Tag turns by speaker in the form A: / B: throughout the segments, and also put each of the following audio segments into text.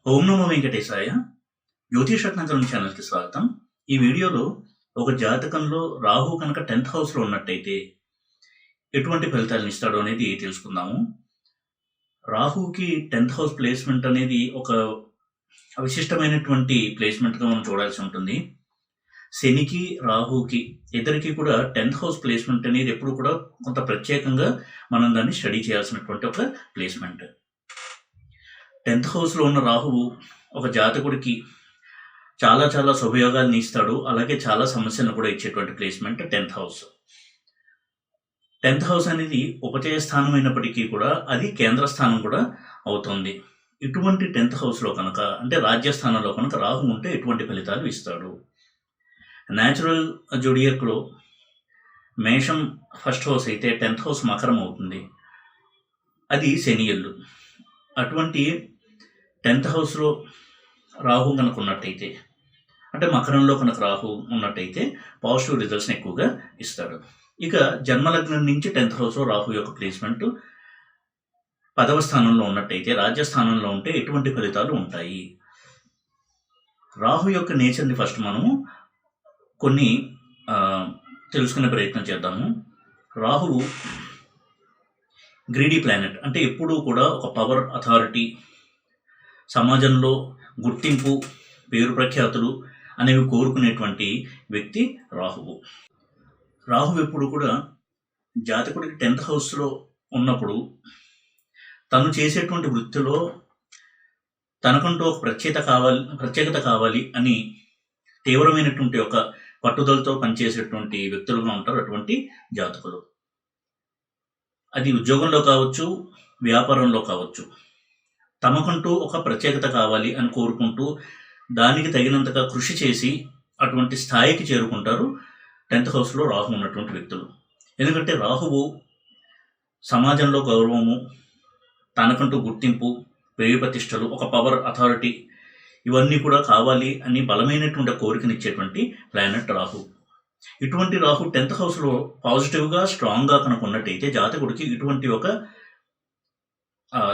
A: ఓం నమో వెంకటేశాయ. జ్యోతిష్ రత్నాకరం ఛానల్‌కి స్వాగతం. ఈ వీడియోలో ఒక జాతకంలో రాహు కనుక 10th హౌస్‌లో ఉన్నట్టయితే ఎటువంటి ఫలితాలనిస్తాడో అనేది తెలుసుకుందాము. రాహుకి 10th హౌస్ ప్లేస్‌మెంట్ అనేది ఒక విశిష్టమైనటువంటి ప్లేస్‌మెంట్‌గా మనం చూడాల్సి ఉంటుంది. శనికి, రాహుకి ఇద్దరికీ కూడా 10th హౌస్ ప్లేస్‌మెంట్ అనేది ఎప్పుడు కూడా కొంత ప్రత్యేకంగా మనం దాన్ని స్టడీ చేయాల్సినటువంటి ఒక ప్లేస్‌మెంట్. 10th హౌస్‌లో ఉన్న రాహువు ఒక జాతకుడికి చాలా చాలా శుభయోగాల్ని ఇస్తాడు. అలాగే చాలా సమస్యలను కూడా ఇచ్చేటువంటి placement 10th house. 10th house అనేది ఉపచయ స్థానం అయినప్పటికీ కూడా అది కేంద్ర స్థానం కూడా అవుతుంది. ఇటువంటి 10th హౌస్‌లో కనుక అంటే రాజ్యస్థానంలో కనుక రాహు ఉంటే ఎటువంటి ఫలితాలు ఇస్తాడు? న్యాచురల్ జోడియాక్‌లో మేషం ఫస్ట్ హౌస్ అయితే 10th హౌస్ మకరం అవుతుంది. అది శని ఇల్లు. అటువంటి 10th హౌస్‌లో రాహు కనుక ఉన్నట్టయితే అంటే మకరంలో కనుక రాహు ఉన్నట్టయితే పాజిటివ్ రిజల్ట్స్ని ఎక్కువగా ఇస్తాడు. ఇక జన్మలగ్నం నుంచి 10th హౌస్‌లో రాహు యొక్క ప్లేస్మెంట్ 10వ స్థానంలో ఉన్నట్టయితే రాజ్యస్థానంలో ఉంటే ఎటువంటి ఫలితాలు ఉంటాయి? రాహు యొక్క నేచర్ని ఫస్ట్ మనము కొన్ని తెలుసుకునే ప్రయత్నం చేద్దాము. రాహువు గ్రీడీ ప్లానెట్, అంటే ఎప్పుడూ కూడా ఒక పవర్, అథారిటీ, సమాజంలో గుర్తింపు, పేరు ప్రఖ్యాతులు అనేవి కోరుకునేటువంటి వ్యక్తి రాహువు. రాహువు ఎప్పుడు కూడా జాతకుడికి 10th హౌస్‌లో ఉన్నప్పుడు తను చేసేటువంటి వృత్తిలో తనకంటూ ఒక ప్రత్యేకత కావాలి అని తీవ్రమైనటువంటి ఒక పట్టుదలతో పనిచేసేటువంటి వ్యక్తులుగా ఉంటారు అటువంటి జాతకులు. అది ఉద్యోగంలో కావచ్చు, వ్యాపారంలో కావచ్చు. తమకంటూ ఒక ప్రత్యేకత కావాలి అని కోరుకుంటూ దానికి తగినంతగా కృషి చేసి అటువంటి స్థాయికి చేరుకుంటారు 10th హౌస్‌లో రాహు ఉన్నటువంటి వ్యక్తులు. ఎందుకంటే రాహువు సమాజంలో గౌరవము, తనకంటూ గుర్తింపు, పేరు ప్రతిష్టలు, ఒక పవర్, అథారిటీ ఇవన్నీ కూడా కావాలి అని బలమైనటువంటి కోరికనిచ్చేటువంటి ప్లానెట్ రాహు. ఇటువంటి రాహు 10th హౌస్‌లో పాజిటివ్గా, స్ట్రాంగ్గా కనుక ఉన్నట్టయితే జాతకుడికి ఇటువంటి ఒక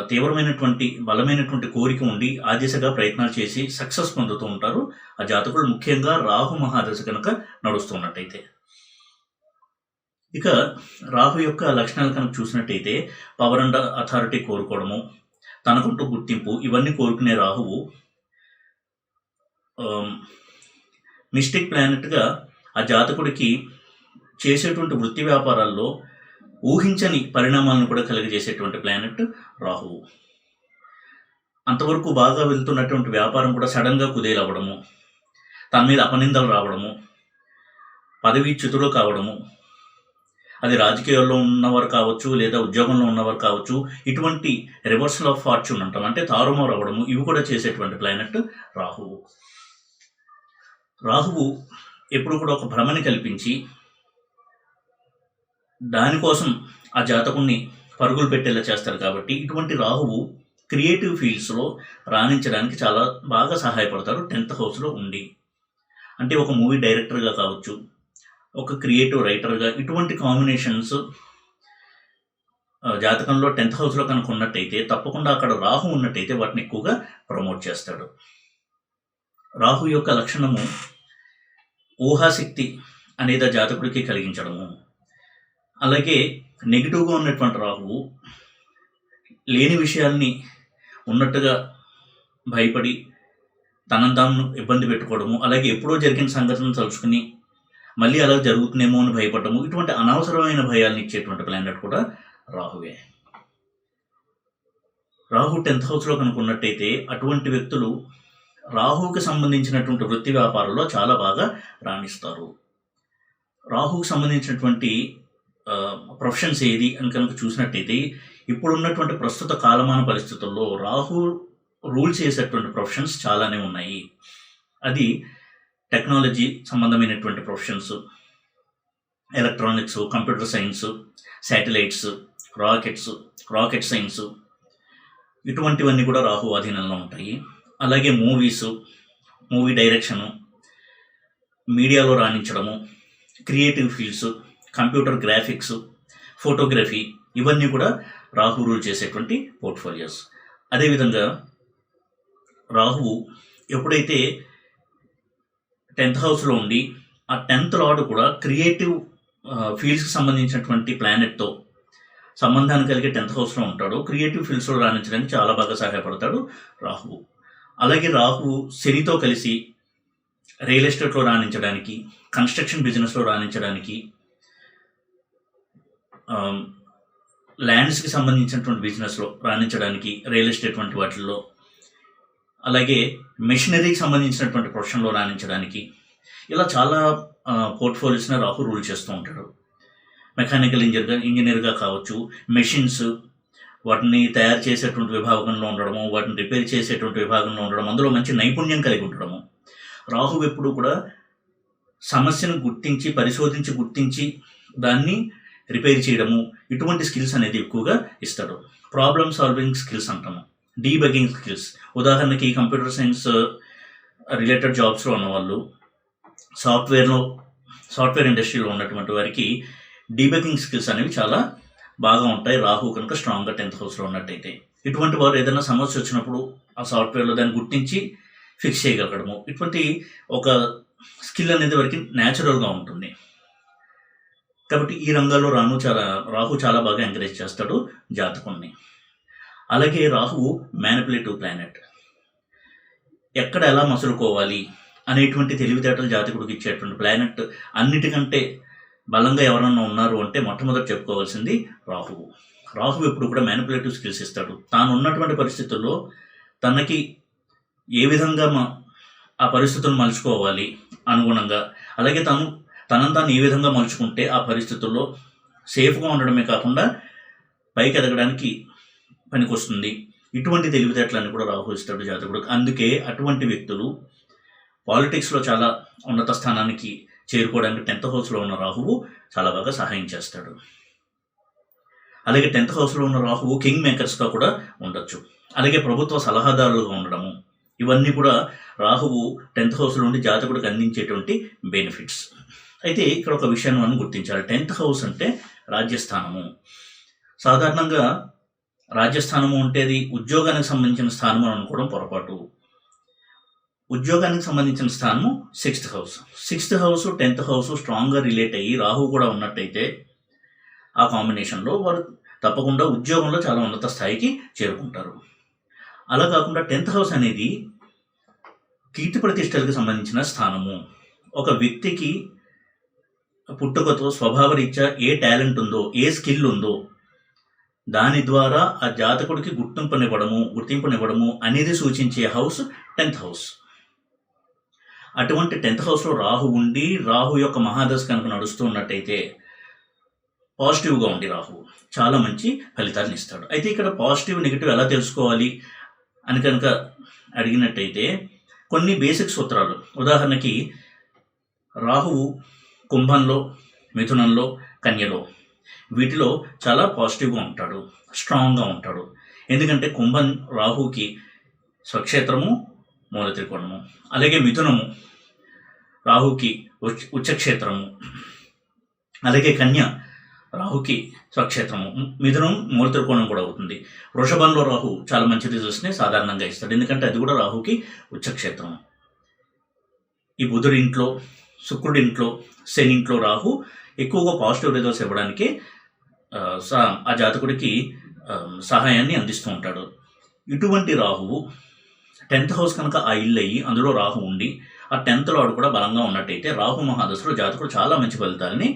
A: తీవ్రమైనటువంటి బలమైనటువంటి కోరిక ఉండి ఆ దిశగా ప్రయత్నాలు చేసి సక్సెస్ పొందుతూ ఉంటారు ఆ జాతకులు, ముఖ్యంగా రాహు మహాదశ కనుక నడుస్తున్నట్టయితే. ఇక రాహు యొక్క లక్షణాలు కనుక చూసినట్టయితే పవర్ అండ్ అథారిటీ కోరుకోవడము, తనకంటూ గుర్తింపు, ఇవన్నీ కోరుకునే రాహువు మిస్టిక్ ప్లానెట్గా ఆ జాతకుడికి చేసేటువంటి వృత్తి వ్యాపారాల్లో ఊహించని పరిణామాలను కూడా కలిగజేసేటువంటి ప్లానెట్ రాహువు. అంతవరకు బాగా వెళ్తున్నటువంటి వ్యాపారం కూడా సడన్గా కుదేలవ్వడము, తన మీద అపనిందలు రావడము, పదవీచ్యుతులు కావడము, అది రాజకీయాల్లో ఉన్నవారు కావచ్చు లేదా ఉద్యోగంలో ఉన్నవారు కావచ్చు, ఇటువంటి రివర్సల్ ఆఫ్ ఫార్చ్యూన్ అంటాం, అంటే తారుమారు అవ్వడము, ఇవి కూడా చేసేటువంటి ప్లానెట్ రాహువు. రాహువు ఎప్పుడు కూడా ఒక భ్రమని కల్పించి దానికోసం ఆ జాతకుణ్ణి పరుగులు పెట్టేలా చేస్తారు. కాబట్టి ఇటువంటి రాహువు క్రియేటివ్ ఫీల్డ్స్లో రాణించడానికి చాలా బాగా సహాయపడతారు 10th హౌస్లో ఉండి. అంటే ఒక మూవీ డైరెక్టర్గా కావచ్చు, ఒక క్రియేటివ్ రైటర్గా, ఇటువంటి కాంబినేషన్స్ జాతకంలో 10th హౌస్లో కనుక ఉన్నట్టయితే తప్పకుండా అక్కడ రాహు ఉన్నట్టయితే వాటిని ఎక్కువగా ప్రమోట్ చేస్తాడు. రాహు యొక్క లక్షణము ఊహాశక్తి అనేది ఆ జాతకుడికి కలిగించడము. అలాగే నెగిటివ్గా ఉన్నటువంటి రాహువు లేని విషయాల్ని ఉన్నట్టుగా భయపడి తనను తాను ఇబ్బంది పెట్టుకోవడము, అలాగే ఎప్పుడో జరిగిన సంఘటనలు తలుచుకుని మళ్ళీ అలా జరుగుతుందేమో అని భయపడము, ఇటువంటి అనవసరమైన భయాలను ఇచ్చేటువంటి ప్లానెట్ కూడా రాహువే. రాహు 10th హౌస్లో కనుక ఉన్నట్టయితే అటువంటి వ్యక్తులు రాహువుకి సంబంధించినటువంటి వృత్తి వ్యాపారంలో చాలా బాగా రాణిస్తారు. రాహువుకి సంబంధించినటువంటి ప్రొఫెషన్స్ ఏది అని కనుక చూసినట్టయితే ఇప్పుడున్నటువంటి ప్రస్తుత కాలమాన పరిస్థితుల్లో రాహు రూల్ చేసేటువంటి ప్రొఫెషన్స్ చాలానే ఉన్నాయి. అది టెక్నాలజీ సంబంధమైనటువంటి professions, electronics, computer science, satellites, rocket science, ఇటువంటివన్నీ కూడా రాహు ఆధీనంలో ఉంటాయి. అలాగే మూవీ డైరెక్షను, మీడియాలో రాణించడము, creative fields, computer graphics, photography, ఇవన్నీ కూడా రాహు రూల్ చేసేటువంటి పోర్ట్ఫోలియోస్. అదేవిధంగా రాహువు ఎప్పుడైతే 10th హౌస్లో ఉండి ఆ 10th లార్డ్ కూడా క్రియేటివ్ ఫీల్డ్స్కి సంబంధించినటువంటి ప్లానెట్తో సంబంధాన్ని కలిగే 10th హౌస్లో ఉంటాడు. క్రియేటివ్ ఫీల్డ్స్లో రాణించడానికి చాలా బాగా సహాయపడతాడు రాహువు. అలాగే రాహువు శనితో కలిసి రియల్ ఎస్టేట్లో రాణించడానికి, కన్స్ట్రక్షన్ బిజినెస్లో రాణించడానికి, ల్యాండ్స్కి సంబంధించినటువంటి బిజినెస్లో రాణించడానికి, రియల్ ఎస్టేట్ వంటి వాటిల్లో, అలాగే మెషినరీకి సంబంధించినటువంటి ప్రొఫెషన్లో రాణించడానికి, ఇలా చాలా పోర్ట్ఫోలియోస్ని రాహు రూల్ చేస్తూ ఉంటాడు. మెకానికల్ ఇంజనీర్గా కావచ్చు, మెషిన్స్ వాటిని తయారు చేసేటువంటి విభాగంలో ఉండడము, వాటిని రిపేర్ చేసేటువంటి విభాగంలో ఉండడం, అందులో మంచి నైపుణ్యం కలిగి ఉండడము. రాహు ఎప్పుడు కూడా సమస్యను పరిశోధించి దాన్ని రిపేర్ చేయడము, ఇటువంటి స్కిల్స్ అనేది ఎక్కువగా ఇస్తాడు. ప్రాబ్లమ్ సాల్వింగ్ స్కిల్స్ అంటాము, డీబగింగ్ స్కిల్స్. ఉదాహరణకి కంప్యూటర్ సైన్స్ రిలేటెడ్ జాబ్స్లో ఉన్నవాళ్ళు, సాఫ్ట్వేర్ ఇండస్ట్రీలో ఉన్నటువంటి వారికి డీబగింగ్ స్కిల్స్ అనేవి చాలా బాగా ఉంటాయి రాహు కనుక స్ట్రాంగ్గా 10th హౌస్లో ఉన్నట్టయితే. ఇటువంటి వారు ఏదైనా సమస్య వచ్చినప్పుడు ఆ సాఫ్ట్వేర్లో దాన్ని గుర్తించి ఫిక్స్ చేయగలగడము, ఇటువంటి ఒక స్కిల్ అనేది వారికి న్యాచురల్గా ఉంటుంది. కాబట్టి ఈ రంగాల్లో రాహు చాలా బాగా ఎంకరేజ్ చేస్తాడు జాతకుడిని. అలాగే రాహువు మ్యానిపులేటివ్ ప్లానెట్. ఎక్కడ ఎలా మసులుకోవాలి అనేటువంటి తెలివితేటలు జాతకుడికి ఇచ్చేటువంటి ప్లానెట్. అన్నిటికంటే బలంగా ఎవరన్నా ఉన్నారు అంటే మొట్టమొదటి చెప్పుకోవాల్సింది రాహువు. రాహువు ఎప్పుడు కూడా మ్యానిపులేటివ్ స్కిల్స్ ఇస్తాడు. తాను ఉన్నటువంటి పరిస్థితుల్లో తనకి ఏ విధంగా ఆ పరిస్థితులను మలుచుకోవాలి అనుగుణంగా, అలాగే తనను తాను ఏ విధంగా మలుచుకుంటే ఆ పరిస్థితుల్లో సేఫ్గా ఉండడమే కాకుండా పైకి ఎదగడానికి పనికొస్తుంది, ఇటువంటి తెలివితేటలన్నీ కూడా రాహు ఇస్తాడు జాతకుడు. అందుకే అటువంటి వ్యక్తులు పాలిటిక్స్లో చాలా ఉన్నత స్థానానికి చేరుకోవడానికి 10th హౌస్లో ఉన్న రాహువు చాలా బాగా సహాయం చేస్తాడు. అలాగే 10th హౌస్లో ఉన్న రాహువు కింగ్ మేకర్స్గా కూడా ఉండొచ్చు. అలాగే ప్రభుత్వ సలహాదారులుగా ఉండడము, ఇవన్నీ కూడా రాహువు 10th హౌస్లో ఉండి జాతకుడికి అందించేటువంటి బెనిఫిట్స్. అయితే ఇక్కడ ఒక విషయాన్ని మనం గుర్తించాలి. 10th హౌస్ అంటే రాజ్యస్థానము. సాధారణంగా రాజ్యస్థానము అంటే అది ఉద్యోగానికి సంబంధించిన స్థానం అని అనుకోవడం పొరపాటు. ఉద్యోగానికి సంబంధించిన స్థానము 6th house. 6th house 10th house స్ట్రాంగ్గా రిలేట్ అయ్యి రాహు కూడా ఉన్నట్టయితే ఆ కాంబినేషన్లో వారు తప్పకుండా ఉద్యోగంలో చాలా ఉన్నత స్థాయికి చేరుకుంటారు. అలా కాకుండా 10th హౌస్ అనేది కీర్తి ప్రతిష్టలకు సంబంధించిన స్థానము. ఒక వ్యక్తికి పుట్టుకతో స్వభావరీత్యా ఏ టాలెంట్ ఉందో, ఏ స్కిల్ ఉందో దాని ద్వారా ఆ జాతకుడికి గుర్తింపునివ్వడము అనేది సూచించే హౌస్ 10th హౌస్. అటువంటి 10th హౌస్లో రాహు ఉండి రాహు యొక్క మహాదశ కనుక నడుస్తూ ఉన్నట్టయితే పాజిటివ్గా ఉండి రాహు చాలా మంచి ఫలితాలను ఇస్తాడు. అయితే ఇక్కడ పాజిటివ్ నెగిటివ్ ఎలా తెలుసుకోవాలి అని కనుక అడిగినట్టయితే కొన్ని బేసిక్ సూత్రాలు. ఉదాహరణకి రాహువు కుంభంలో, మిథునంలో, కన్యలో, వీటిలో చాలా పాజిటివ్గా ఉంటాడు, స్ట్రాంగ్గా ఉంటాడు. ఎందుకంటే కుంభం రాహుకి స్వక్షేత్రము, మూల త్రికోణము. అలాగే మిథునము రాహుకి ఉచ్చక్షేత్రము. అలాగే కన్య రాహుకి స్వక్షేత్రము, మిథునం మూల త్రికోణం కూడా అవుతుంది. వృషభంలో రాహు చాలా మంచి రిజల్ట్స్ని సాధారణంగా ఇస్తాడు, ఎందుకంటే అది కూడా రాహుకి ఉచ్చక్షేత్రం. ఈ బుధుడి ఇంట్లో, శుక్రుడి ఇంట్లో, శని ఇంట్లో రాహు ఎక్కువగా పాజిటివ్ రిజల్ట్స్ ఇవ్వడానికి ఆ జాతకుడికి సహాయాన్ని అందిస్తూ ఉంటాడు. ఇటువంటి రాహువు 10th హౌస్ కనుక ఆ ఇల్లు అయ్యి అందులో రాహు ఉండి ఆ 10th లార్డ్ కూడా బలంగా ఉన్నట్టయితే రాహు మహాదశలో జాతకుడు చాలా మంచి ఫలితాలని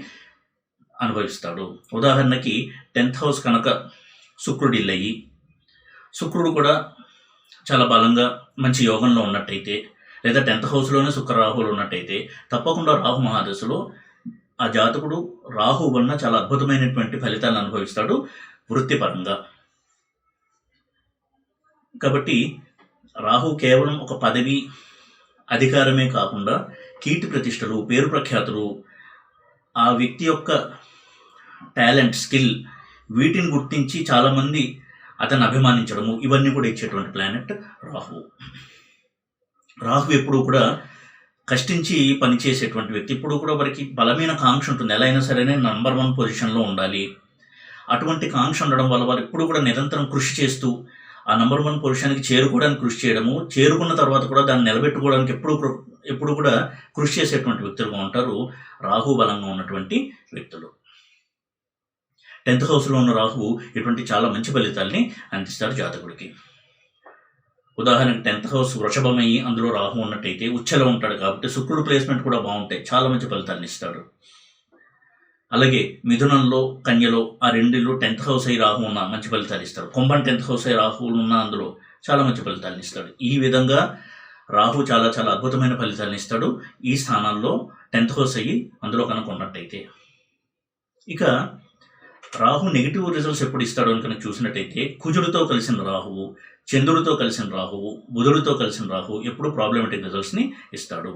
A: అనుభవిస్తాడు. ఉదాహరణకి 10th హౌస్ కనుక శుక్రుడు ఇల్లు అయ్యి శుక్రుడు కూడా చాలా బలంగా మంచి యోగంలో ఉన్నట్టయితే, లేదా 10th హౌస్లోనే శుక్ర రాహువులు ఉన్నట్టయితే తప్పకుండా రాహు మహాదశలో ఆ జాతకుడు రాహు వలన చాలా అద్భుతమైనటువంటి ఫలితాలను అనుభవిస్తాడు వృత్తిపరంగా. కాబట్టి రాహు కేవలం ఒక పదవి, అధికారమే కాకుండా కీర్తి ప్రతిష్టలు, పేరు ప్రఖ్యాతులు, ఆ వ్యక్తి యొక్క టాలెంట్, స్కిల్, వీటిని గుర్తించి చాలామంది అతన్ని అభిమానించడము, ఇవన్నీ కూడా ఇచ్చేటువంటి ప్లానెట్ రాహు. రాహు ఎప్పుడు కూడా కష్టించి పనిచేసేటువంటి వ్యక్తి. ఇప్పుడు కూడా వారికి బలమైన కాంక్ష ఉంటుంది, ఎలా అయినా సరే నంబర్ 1 పొజిషన్లో ఉండాలి. అటువంటి కాంక్ష ఉండడం వల్ల వారు ఎప్పుడు కూడా నిరంతరం కృషి చేస్తూ ఆ నంబర్ 1 పొజిషన్కి చేరుకోవడానికి కృషి చేయడము, చేరుకున్న తర్వాత కూడా దాన్ని నిలబెట్టుకోవడానికి ఎప్పుడు కూడా కృషి చేసేటువంటి వ్యక్తులుగా ఉంటారు రాహు బలంగా ఉన్నటువంటి వ్యక్తులు. 10th హౌస్లో ఉన్న రాహువు ఇటువంటి చాలా మంచి ఫలితాల్ని అందిస్తాడు జాతకుడికి. ఉదాహరణకు 10th హౌస్ వృషభమయ్యి అందులో రాహు ఉన్నట్టయితే ఉచ్చలో ఉంటాడు కాబట్టి శుక్రుడు ప్లేస్మెంట్ కూడా బాగుంటాయి, చాలా మంచి ఫలితాన్ని ఇస్తాడు. అలాగే మిథునంలో, కన్యలో ఆ రెండిల్లో 10th హౌస్ అయి రాహు ఉన్న మంచి ఫలితాలు ఇస్తాడు. కుంభం 10th హౌస్ అయి రాహువులు ఉన్న అందులో చాలా మంచి ఫలితాలను ఇస్తాడు. ఈ విధంగా రాహు చాలా చాలా అద్భుతమైన ఫలితాలను ఇస్తాడు ఈ స్థానాల్లో 10th హౌస్ అయ్యి అందులో కనుక ఉన్నట్టయితే. ఇక రాహు నెగిటివ్ రిజల్ట్స్ ఎప్పుడు ఇస్తాడు అని కనుక చూసినట్టయితే కుజుడితో కలిసిన రాహువు, చంద్రుడితో కలిసిన రాహువు, బుధుడితో కలిసిన రాహువు ఎప్పుడు ప్రాబ్లమేటిక్ రిజల్ట్స్ని ఇస్తాడు.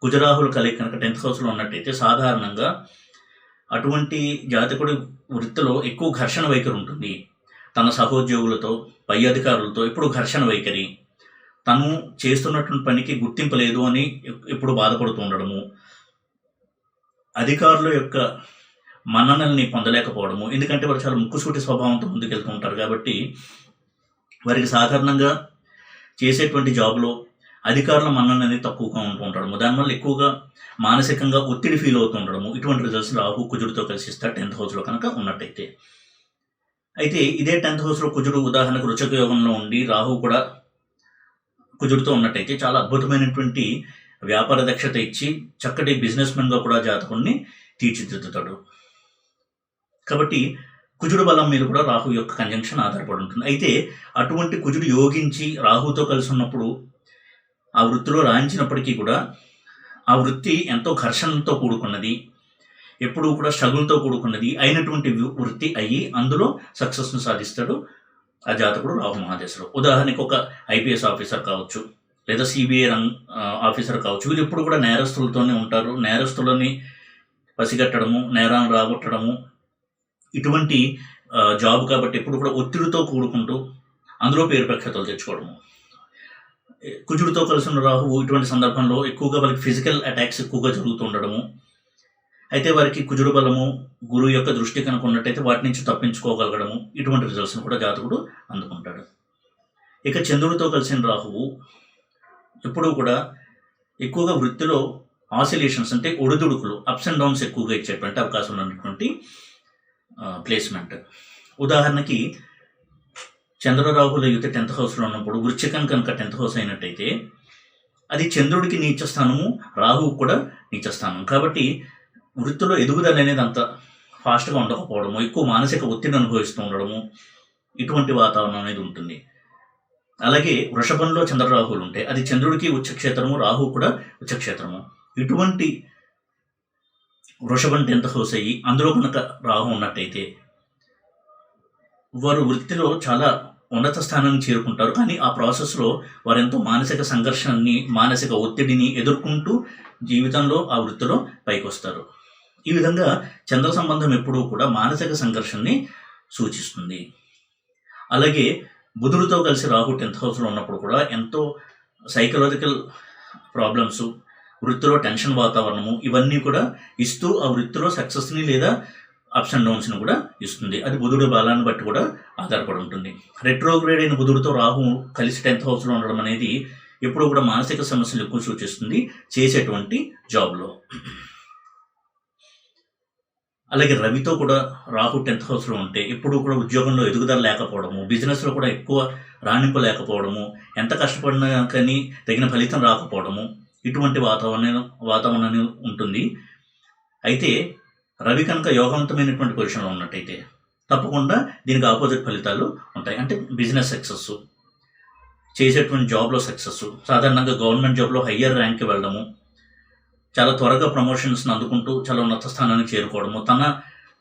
A: కుజరాహులు కలయిక కనుక 10th హౌస్లో ఉన్నట్టయితే సాధారణంగా అటువంటి జాతకుడి వృత్తిలో ఎక్కువ ఘర్షణ వైఖరి ఉంటుంది. తన సహోద్యోగులతో, పై అధికారులతో ఎప్పుడు ఘర్షణ వైఖరి, తను చేస్తున్నటువంటి పనికి గుర్తింపు లేదు అని ఎప్పుడు బాధపడుతూ ఉండడము, అధికారుల యొక్క మన్ననల్ని పొందలేకపోవడము. ఎందుకంటే వారు చాలా ముక్కుసూటి స్వభావంతో ముందుకెళ్తూ ఉంటారు కాబట్టి వారికి సాధారణంగా చేసేటువంటి జాబ్లో అధికారుల మన్నన అనేది తక్కువగా ఉంటూ ఉండడము, దానివల్ల ఎక్కువగా మానసికంగా ఒత్తిడి ఫీల్ అవుతూ ఉండడము. ఇటువంటి రిజల్ట్స్ రాహు కుజుడితో కలిసి ఇస్తారు 10th హౌస్లో కనుక ఉన్నట్టయితే. అయితే ఇదే 10th హౌస్లో కుజుడు ఉదాహరణకు వృశ్చిక యోగంలో ఉండి రాహు కూడా కుజుడితో ఉన్నట్టయితే చాలా అద్భుతమైనటువంటి వ్యాపార దక్షత ఇచ్చి చక్కటి బిజినెస్ మెన్గా కూడా జాతకుడిని తీర్చిదిద్దుతాడు. కాబట్టి కుజుడు బలం మీద కూడా రాహు యొక్క కంజంక్షన్ ఆధారపడి ఉంటుంది. అయితే అటువంటి కుజుడు యోగించి రాహుతో కలిసి ఉన్నప్పుడు ఆ వృత్తిలో రాణించినప్పటికీ కూడా ఆ వృత్తి ఎంతో ఘర్షణతో కూడుకున్నది, ఎప్పుడూ కూడా స్ట్రగుల్తో కూడుకున్నది అయినటువంటి వృత్తి అయ్యి అందులో సక్సెస్ను సాధిస్తాడు ఆ జాతకుడు రాహు మహాదశలో. ఉదాహరణకు ఒక ఐపీఎస్ ఆఫీసర్ కావచ్చు, లేదా సిబిఐ ఆఫీసర్ కావచ్చు, వీళ్ళు ఎప్పుడు కూడా నేరస్తులతోనే ఉంటారు. నేరస్తులని పసిగట్టడము, నేరాన్ని రాబట్టడము ఇటువంటి జాబ్ కాబట్టి ఎప్పుడు కూడా ఒత్తిడితో కూడుకుంటూ అందులో పేరు ప్రఖ్యాతలు తెచ్చుకోవడము. కుజుడితో కలిసిన రాహువు ఇటువంటి సందర్భంలో ఎక్కువగా వారికి ఫిజికల్ అటాక్స్ ఎక్కువగా జరుగుతూ ఉండడము. అయితే వారికి కుజుడు బలము, గురువు యొక్క దృష్టి కనుక ఉన్నట్టయితే వాటి నుంచి తప్పించుకోగలగడము, ఇటువంటి రిజల్ట్స్ని కూడా జాతకుడు అందుకుంటాడు. ఇక చంద్రుడితో కలిసిన రాహువు ఎప్పుడూ కూడా ఎక్కువగా వృత్తిలో ఆసిలేషన్స్ అంటే ఒడిదుడుకులు, అప్స్ అండ్ డౌన్స్ ఎక్కువగా ఇచ్చేటువంటి అవకాశం ఉన్నటువంటి ప్లేస్మెంట్. ఉదాహరణకి చంద్రరాహుల యుతి 10th హౌస్లో ఉన్నప్పుడు వృశ్చికం కనుక 10th హౌస్ అయినట్టయితే అది చంద్రుడికి నీచస్థానము, రాహువు కూడా నీచస్థానం. కాబట్టి వృత్తిలో ఎదుగుదల అనేది అంత ఫాస్ట్గా ఉండకపోవడము, ఎక్కువ మానసిక ఒత్తిడిని అనుభవిస్తూ ఉండడము, ఇటువంటి వాతావరణం అనేది ఉంటుంది. అలాగే వృషభంలో చంద్రరాహువులు ఉంటాయి, అది చంద్రుడికి ఉచ్చక్షేత్రము, రాహువు కూడా ఉచ్చక్షేత్రము. ఇటువంటి వృషభం 10th హౌస్ అయ్యి అందులో కనుక రాహు ఉన్నట్టయితే వారు వృత్తిలో చాలా ఉన్నత స్థానాన్ని చేరుకుంటారు. కానీ ఆ ప్రాసెస్లో వారు ఎంతో మానసిక సంఘర్షణని, మానసిక ఒత్తిడిని ఎదుర్కొంటూ జీవితంలో ఆ వృత్తిలో పైకి వస్తారు. ఈ విధంగా చంద్ర సంబంధం ఎప్పుడూ కూడా మానసిక సంఘర్షణని సూచిస్తుంది. అలాగే బుధుడితో కలిసి రాహు 10th హౌస్లో ఉన్నప్పుడు కూడా ఎంతో సైకలాజికల్ ప్రాబ్లమ్స్, వృత్తిలో టెన్షన్ వాతావరణము ఇవన్నీ కూడా ఇస్తూ ఆ వృత్తిలో సక్సెస్ని లేదా అప్స్ అండ్ డౌన్స్ని కూడా ఇస్తుంది. అది బుధుడి బలాన్ని బట్టి కూడా ఆధారపడి ఉంటుంది. రెట్రోగ్రేడ్ అయిన బుధుడితో రాహు కలిసి 10th హౌస్లో ఉండడం అనేది ఎప్పుడూ కూడా మానసిక సమస్యలు ఎక్కువ సూచిస్తుంది చేసేటువంటి జాబ్లో. అలాగే రవితో కూడా రాహు 10th హౌస్లో ఉంటే ఎప్పుడూ కూడా ఉద్యోగంలో ఎదుగుదల లేకపోవడము, బిజినెస్లో కూడా ఎక్కువ రాణింపు లేకపోవడము, ఎంత కష్టపడినా కానీ తగిన ఫలితం రాకపోవడము, ఇటువంటి వాతావరణాన్ని ఉంటుంది. అయితే రవి కనుక యోగవంతమైనటువంటి పొజిషన్లో ఉన్నట్టయితే తప్పకుండా దీనికి ఆపోజిట్ ఫలితాలు ఉంటాయి. అంటే బిజినెస్ సక్సెస్, చేసేటువంటి జాబ్లో సక్సెస్, సాధారణంగా గవర్నమెంట్ జాబ్లో హయ్యర్ ర్యాంక్కి వెళ్ళడము, చాలా త్వరగా ప్రమోషన్స్ని అందుకుంటూ చాలా ఉన్నత స్థానానికి చేరుకోవడము, తన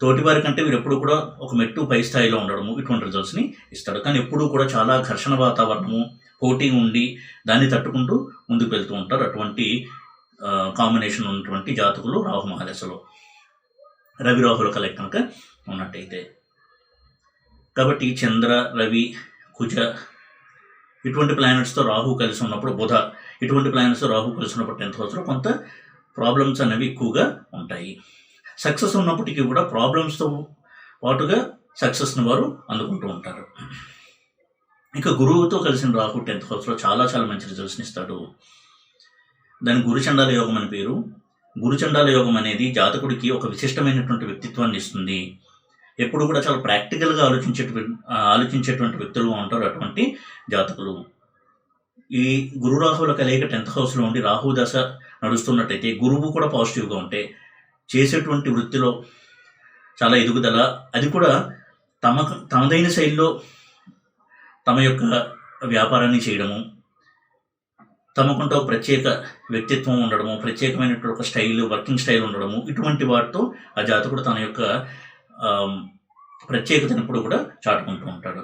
A: తోటివారి కంటే వీరు ఎప్పుడు కూడా ఒక మెట్టు పై స్థాయిలో ఉండడము, ఇటువంటి రిజల్ట్స్ని ఇస్తాడు. కానీ ఎప్పుడూ కూడా చాలా ఘర్షణ వాతావరణము, పోటీ ఉండి దాన్ని తట్టుకుంటూ ముందుకు వెళ్తూ ఉంటారు అటువంటి కాంబినేషన్ ఉన్నటువంటి జాతకులు రాహు మహాదశలో, రవి రాహుల కలయిక కనుక ఉన్నట్టయితే. కాబట్టి చంద్ర, రవి, కుజ ఇటువంటి ప్లానెట్స్తో రాహు కలిసి ఉన్నప్పుడు, బుధ ఇటువంటి ప్లానెట్స్తో రాహు కలిసి ఉన్నప్పుడు 10th హౌస్లో కొంత ప్రాబ్లమ్స్ అనేవి ఎక్కువగా ఉంటాయి. సక్సెస్ ఉన్నప్పటికీ కూడా ప్రాబ్లమ్స్తో పాటుగా సక్సెస్ని వారు అందుకుంటూ ఉంటారు. ఇక గురువుతో కలిసిన రాహు 10th హౌస్లో చాలా చాలా మంచి రిజల్ట్స్ని ఇస్తాడు. దాని గురుచండాల యోగం అని పేరు. గురుచండాల యోగం అనేది జాతకుడికి ఒక విశిష్టమైనటువంటి వ్యక్తిత్వాన్ని ఇస్తుంది. ఎప్పుడు కూడా చాలా ప్రాక్టికల్గా ఆలోచించేటువంటి వ్యక్తులుగా ఉంటారు అటువంటి జాతకులు. ఈ గురు రాహువుల కలయిక 10th హౌస్లో ఉండి రాహు దశ నడుస్తున్నట్టయితే గురువు కూడా పాజిటివ్గా ఉంటే చేసేటువంటి వృత్తిలో చాలా ఎదుగుదల, అది కూడా తమదైన శైలిలో తమ యొక్క వ్యాపారాన్ని చేయడము, తమకుంటూ ఒక ప్రత్యేక వ్యక్తిత్వం ఉండడము, ప్రత్యేకమైనటువంటి ఒక స్టైల్, వర్కింగ్ స్టైల్ ఉండడము, ఇటువంటి వాటితో ఆ జాతకుడు తన యొక్క ప్రత్యేకతను ఎప్పుడు కూడా చాటుకుంటూ ఉంటాడు.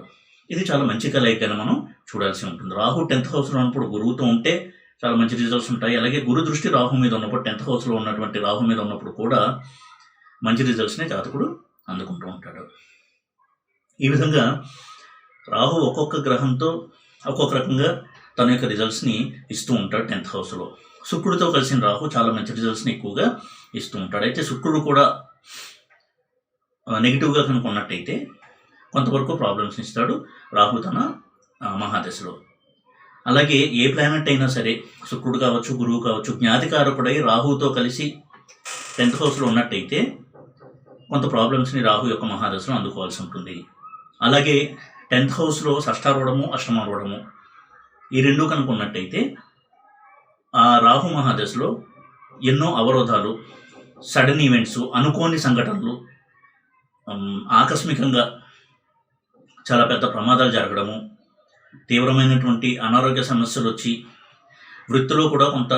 A: ఇది చాలా మంచి కలయికను మనం చూడాల్సి ఉంటుంది. రాహు 10th హౌస్లో ఉన్నప్పుడు గురువుతో ఉంటే చాలా మంచి రిజల్ట్స్ ఉంటాయి. అలాగే గురు దృష్టి రాహు మీద ఉన్నప్పుడు 10th హౌస్లో ఉన్నటువంటి రాహు మీద ఉన్నప్పుడు కూడా మంచి రిజల్ట్స్ని జాతకుడు అందుకుంటూ ఉంటాడు. ఈ విధంగా రాహు ఒక్కొక్క గ్రహంతో ఒక్కొక్క రకంగా తన యొక్క రిజల్ట్స్ని ఇస్తూ ఉంటాడు 10th హౌస్లో. శుక్రుడితో కలిసిన రాహు చాలా మంచి రిజల్ట్స్ని ఎక్కువగా ఇస్తూ ఉంటాడు. అయితే శుక్రుడు కూడా నెగిటివ్గా కనుక ఉన్నట్టయితే కొంతవరకు ప్రాబ్లమ్స్ని ఇస్తాడు రాహు తన మహాదశలో. అలాగే ఏ ప్లానెట్ అయినా సరే, శుక్రుడు కావచ్చు, గురువు కావచ్చు, జ్ఞాతికారకుడై రాహుతో కలిసి 10th హౌస్లో ఉన్నట్టయితే కొంత ప్రాబ్లమ్స్ని రాహు యొక్క మహాదశలో అందుకోవాల్సి ఉంటుంది. అలాగే 10th హౌస్లో షష్టారూఢము, అష్టమారూఢము ఈ రెండు కనుక ఉన్నట్టయితే ఆ రాహు మహాదశలో ఎన్నో అవరోధాలు, సడన్ ఈవెంట్స్, అనుకోని సంఘటనలు, ఆకస్మికంగా చాలా పెద్ద ప్రమాదాలు జరగడము, తీవ్రమైనటువంటి అనారోగ్య సమస్యలు వచ్చి వృత్తిలో కూడా కొంత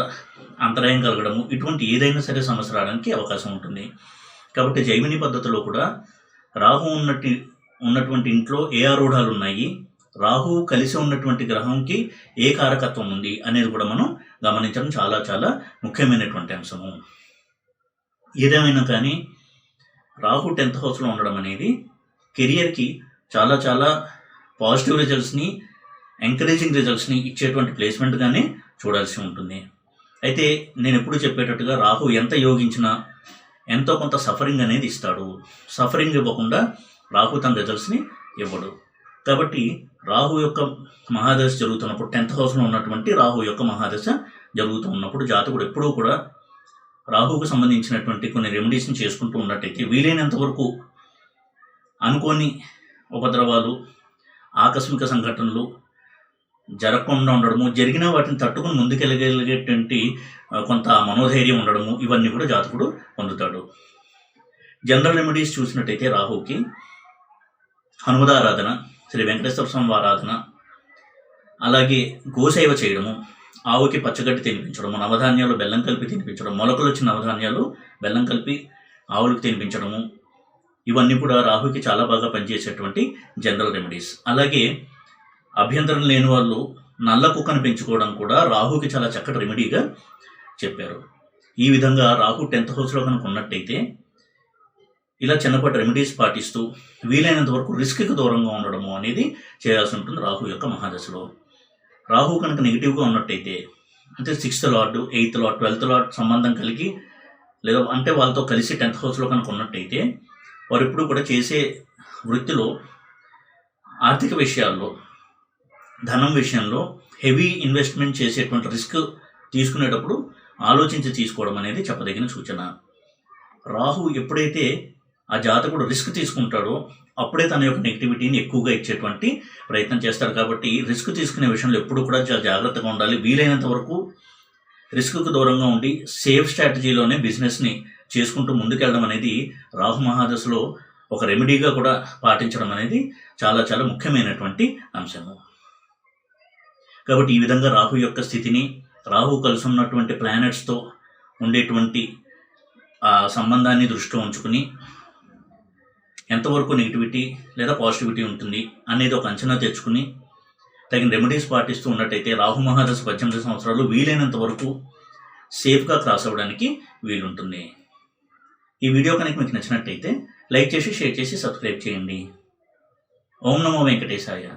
A: అంతరాయం కలగడము, ఇటువంటి ఏదైనా సరే సమస్య రావడానికి అవకాశం ఉంటుంది. కాబట్టి జైమిని పద్ధతిలో కూడా రాహు ఉన్నటువంటి ఇంట్లో ఏ ఆరూఢాలు ఉన్నాయి, రాహు కలిసి ఉన్నటువంటి గ్రహంకి ఏ కారకత్వం ఉంది అనేది కూడా మనం గమనించడం చాలా చాలా ముఖ్యమైనటువంటి అంశము. ఏదేమైనా కానీ రాహు 10th హౌస్లో ఉండడం అనేది కెరియర్కి చాలా చాలా పాజిటివ్ రిజల్ట్స్ని, ఎంకరేజింగ్ రిజల్ట్స్ని ఇచ్చేటువంటి ప్లేస్మెంట్గానే చూడాల్సి ఉంటుంది. అయితే నేను ఎప్పుడు చెప్పేటట్టుగా రాహు ఎంత యోగించినా ఎంతో కొంత సఫరింగ్ అనేది ఇస్తాడు. సఫరింగ్ ఇవ్వకుండా రాహు తన రిజల్ట్స్ని ఇవ్వడు. కాబట్టి రాహు యొక్క మహాదశ జరుగుతున్నప్పుడు 10th హౌస్లో ఉన్నటువంటి రాహు యొక్క మహాదశ జరుగుతూ ఉన్నప్పుడు జాతకుడు ఎప్పుడూ కూడా రాహుకు సంబంధించినటువంటి కొన్ని రెమెడీస్ని చేసుకుంటూ ఉన్నట్టయితే వీలైనంత వరకు అనుకోని ఉపద్రవాలు, ఆకస్మిక సంఘటనలు జరగకుండా ఉండడము, జరిగిన వాటిని తట్టుకుని ముందుకెళ్ళగలిగేటువంటి కొంత మనోధైర్యం ఉండడము, ఇవన్నీ కూడా జాతకుడు పొందుతాడు. జనరల్ రెమెడీస్ చూసినట్టయితే రాహుకి హనుమదారాధన, శ్రీ వెంకటేశ్వర స్వామి ఆరాధన, అలాగే గోసేవ చేయడము, ఆవుకి పచ్చగడ్డి తినిపించడము, నవధాన్యాలు బెల్లం కలిపి తినిపించడం, మొలకలు వచ్చిన నవధాన్యాలు బెల్లం కలిపి ఆవులకు తినిపించడము, ఇవన్నీ కూడా రాహుకి చాలా బాగా పనిచేసేటువంటి జనరల్ రెమెడీస్. అలాగే అభ్యంతరం లేని వాళ్ళు నల్ల కుక్కను పెంచుకోవడం కూడా రాహుకి చాలా చక్కటి రెమెడీగా చెప్పారు. ఈ విధంగా రాహు 10th హౌస్లో కనుక ఉన్నట్టయితే ఇలా చిన్నపాటి రెమెడీస్ పాటిస్తూ వీలైనంత వరకు రిస్క్కి దూరంగా ఉండడము అనేది చేయాల్సి ఉంటుంది రాహు యొక్క మహాదశలో. రాహు కనుక నెగిటివ్గా ఉన్నట్టయితే, అంటే 6th lord, 8th lord, 12th lord సంబంధం కలిగి లేదా అంటే వాళ్ళతో కలిసి 10th హౌస్లో కనుక ఉన్నట్టయితే వారు ఎప్పుడు కూడా చేసే వృత్తిలో, ఆర్థిక విషయాల్లో, ధనం విషయంలో హెవీ ఇన్వెస్ట్మెంట్ చేసేటువంటి రిస్క్ తీసుకునేటప్పుడు ఆలోచించి తీసుకోవడం అనేది చెప్పదగిన సూచన. రాహు ఎప్పుడైతే ఆ జాతకుడు రిస్క్ తీసుకుంటాడో అప్పుడే తన యొక్క నెగిటివిటీని ఎక్కువగా ఇచ్చేటువంటి ప్రయత్నం చేస్తాడు. కాబట్టి రిస్క్ తీసుకునే విషయంలో ఎప్పుడు కూడా చాలా జాగ్రత్తగా ఉండాలి. వీలైనంత వరకు రిస్క్కు దూరంగా ఉండి సేఫ్ స్ట్రాటజీలోనే బిజినెస్ని చేసుకుంటూ ముందుకెళ్ళడం అనేది రాహు మహాదశలో ఒక రెమెడీగా కూడా పాటించడం అనేది చాలా చాలా ముఖ్యమైనటువంటి అంశము. కాబట్టి ఈ విధంగా రాహు యొక్క స్థితిని, రాహు కలిసి ఉన్నటువంటి ప్లానెట్స్తో ఉండేటువంటి ఆ సంబంధాన్ని దృష్టిలో ఉంచుకుని ఎంతవరకు నెగిటివిటీ లేదా పాజిటివిటీ ఉంటుంది అనేది ఒక అంచనా తెచ్చుకుని తగిన రెమెడీస్ పాటిస్తూ ఉన్నట్టయితే రాహు మహాదశ 18 సంవత్సరాలు వీలైనంత వరకు సేఫ్గా క్రాస్ అవ్వడానికి వీలుంటుంది. ఈ వీడియో కనుక మీకు నచ్చినట్టయితే లైక్ చేసి, షేర్ చేసి, సబ్స్క్రైబ్ చేయండి. ఓం నమో వెంకటేశాయ.